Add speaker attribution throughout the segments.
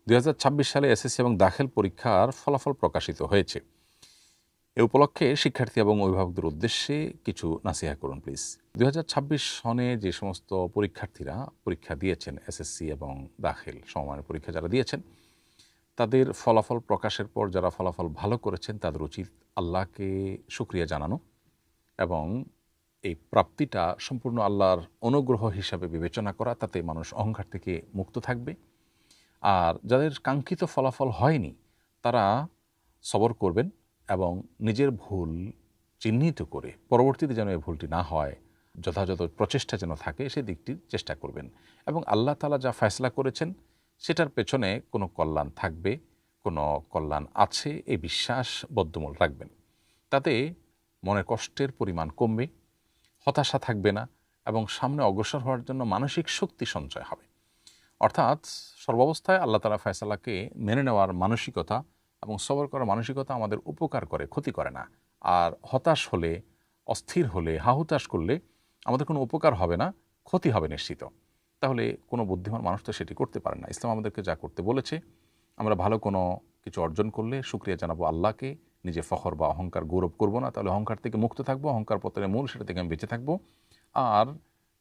Speaker 1: 2026 সালে এসএসসি এবং দাখিল পরীক্ষার ফলাফল প্রকাশিত হয়েছে। এ উপলক্ষে শিক্ষার্থী এবং অভিভাবকদের উদ্দেশ্যে কিছু নাসিহা করুন প্লিজ। 2026 সনে যে সমস্ত পরীক্ষার্থীরা পরীক্ষা দিয়েছেন, এসএসসি এবং দাখিল সমমানের পরীক্ষা যারা দিয়েছেন, তাদের ফলাফল প্রকাশের পর যারা ফলাফল ভালো করেছেন তাদের উচিত আল্লাহকে শুকরিয়া জানানো এবং এই প্রাপ্তিটা সম্পূর্ণ আল্লাহর অনুগ্রহ হিসাবে বিবেচনা করা। তাতে মানুষ অহংকার থেকে মুক্ত থাকবে। আর যাদের কাঙ্ক্ষিত ফলাফল হয়নি তারা সবর করবেন এবং নিজের ভুল চিহ্নিত করে পরবর্তীতে যেন এই ভুলটি না হয়, যথাযথ প্রচেষ্টা যেন থাকে সেদিকটির চেষ্টা করবেন এবং আল্লাহ তাআলা যা ফয়সালা করেছেন সেটার পেছনে কোনো কল্যাণ থাকবে, কোনো কল্যাণ আছে এই বিশ্বাস বদ্ধমূল রাখবেন। তাতে মনের কষ্টের পরিমাণ কমবে, হতাশা থাকবে না এবং সামনে অগ্রসর হওয়ার জন্য মানসিক শক্তি সঞ্চয় হবে। অর্থাৎ সর্বাবস্থায় আল্লাহ তাআলা ফয়সালাকে মেনে নেওয়ার মানসিকতা এবং সবর করার মানসিকতা আমাদের উপকার করে, ক্ষতি করে না। আর হতাশ হলে, অস্থির হলে, হাহুতাশ করলে আমাদের কোনো উপকার হবে না, ক্ষতি হবে নিশ্চিত। তাহলে কোনো বুদ্ধিমান মানুষ তো সেটি করতে পারে না। ইসলাম আমাদেরকে যা করতে বলেছে, আমরা ভালো কোনো কিছু অর্জন করলে শুকরিয়া জানাবো আল্লাহকে, নিজে ফখর বা অহংকার গৌরব করব না, তাহলে অহংকার থেকে মুক্ত থাকবো, অহংকার পতনের মূল সেটা থেকে আমি বেঁচে থাকবো। আর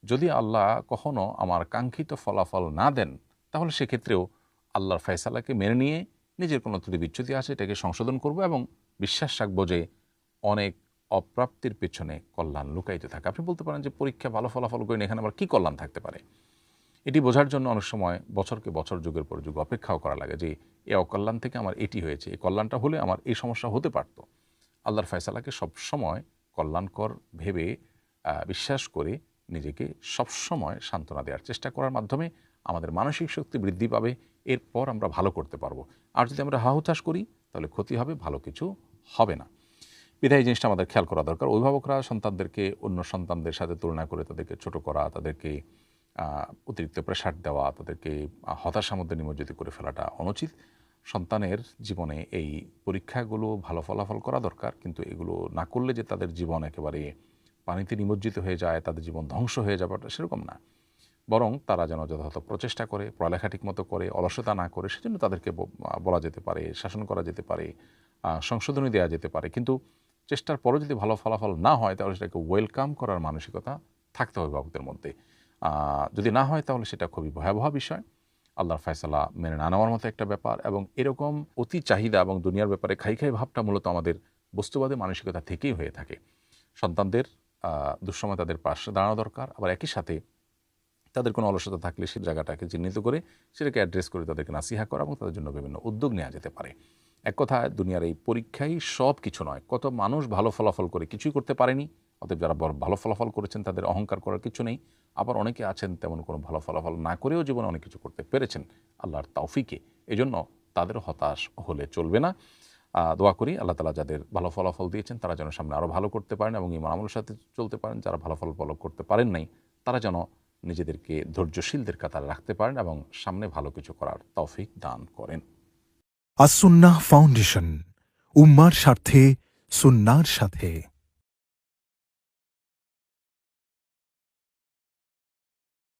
Speaker 1: যদি আল্লাহ কখনো আমার কাঙ্ক্ষিত ফলাফল না দেন তাহলে সেক্ষেত্রেও আল্লাহর ফয়সালাকে মেনে নিয়ে নিজের কোনো ত্রুটি বিচ্যুতি আছে এটাকে সংশোধন করব এবং বিশ্বাস রাখবো যে অনেক অপ্রাপ্তির পেছনে কল্যাণ লুকায়িত থাকে। আপনি বলতে পারেন যে পরীক্ষা ভালো ফলাফল করেন, এখানে আবার কী কল্যাণ থাকতে পারে? এটি বোঝার জন্য অনেক সময় বছরকে বছর, যুগের পর যুগ অপেক্ষাও করা লাগে যে এই অকল্যাণ থেকে আমার এটি হয়েছে, এই কল্যাণটা হলে আমার এই সমস্যা হতে পারত। আল্লাহর ফয়সালাকে সবসময় কল্যাণকর ভেবে বিশ্বাস করে নিজেকে সবসময় সান্ত্বনা দেওয়ার চেষ্টা করার মাধ্যমে আমাদের মানসিক শক্তি বৃদ্ধি পাবে। এরপর আমরা ভালো করতে পারবো। আর যদি আমরা হাহুতাশ করি তাহলে ক্ষতি হবে, ভালো কিছু হবে না। বিধায় এই জিনিসটা আমাদের খেয়াল করা দরকার। অভিভাবকরা সন্তানদেরকে অন্য সন্তানদের সাথে তুলনা করে তাদেরকে ছোট করা, তাদেরকে অতিরিক্ত প্রেশার দেওয়া, তাদেরকে হতাশার মধ্যে নিমজ্জিত করে ফেলাটা অনুচিত। সন্তানের জীবনে এই পরীক্ষাগুলো ভালো ফলাফল করা দরকার, কিন্তু এগুলো না করলে যে তাদের জীবন একেবারে পানিতে নিমজ্জিত হয়ে যায়, তাদের জীবন ধ্বংস হয়ে যাবে সেরকম না। বরং তারা যেন যথাযথ প্রচেষ্টা করে, পড়ালেখা ঠিকমতো করে, অলসতা না করে, সেজন্য তাদেরকে বলা যেতে পারে, শাসন করা যেতে পারে, সংশোধনী দেওয়া যেতে পারে। কিন্তু চেষ্টার পরও যদি ভালো ফলাফল না হয় তাহলে সেটাকে ওয়েলকাম করার মানসিকতা থাকতে হবে অভিভাবকদের মধ্যে। যদি না হয় তাহলে সেটা খুবই ভয়াবহ বিষয়, আল্লাহর ফয়সালা মেনে না নেওয়ার মতো একটা ব্যাপার। এবং এরকম অতি চাহিদা এবং দুনিয়ার ব্যাপারে খাই ভাবটা মূলত আমাদের বস্তুবাদী মানসিকতা থেকেই হয়ে থাকে। সন্তানদের দুঃসময় তাদের পাশে দাঁড়ানো দরকার, আবার একই সাথে তাদের কোনো অলসতা থাকলে সেই জায়গাটাকে চিহ্নিত করে সেটাকে অ্যাড্রেস করে তাদেরকে নাসিহা করা এবং তাদের জন্য বিভিন্ন উদ্যোগ নেওয়া যেতে পারে। এক কথায় দুনিয়ার এই পরীক্ষাই সব কিছু নয়। কত মানুষ ভালো ফলাফল করে কিছুই করতে পারেনি, অতএব যারা ভালো ফলাফল করেছেন তাদের অহংকার করার কিছু নেই। আবার অনেকে আছেন তেমন কোনো ভালো ফলাফল না করেও জীবনে অনেক কিছু করতে পেরেছেন আল্লাহর তৌফিকে। এজন্য তাদের হতাশ হলে চলবে না। দোয়া করি আল্লাহ তাআলা যাদের ভালো ফলাফল দিয়েছেন তারা যেন সামনে আরও ভালো করতে পারেন এবং ঈমান আমলের সাথে চলতে পারেন। যারা ভালো ফলাফল করতে পারেন নাই তারা যেন নিজেদেরকে ধৈর্যশীলদের কাতারে রাখতে পারেন এবং সামনে ভালো কিছু করার তৌফিক দান করেন।
Speaker 2: আস-সুন্নাহ ফাউন্ডেশন, উম্মার স্বার্থে সুন্নাহর সাথে।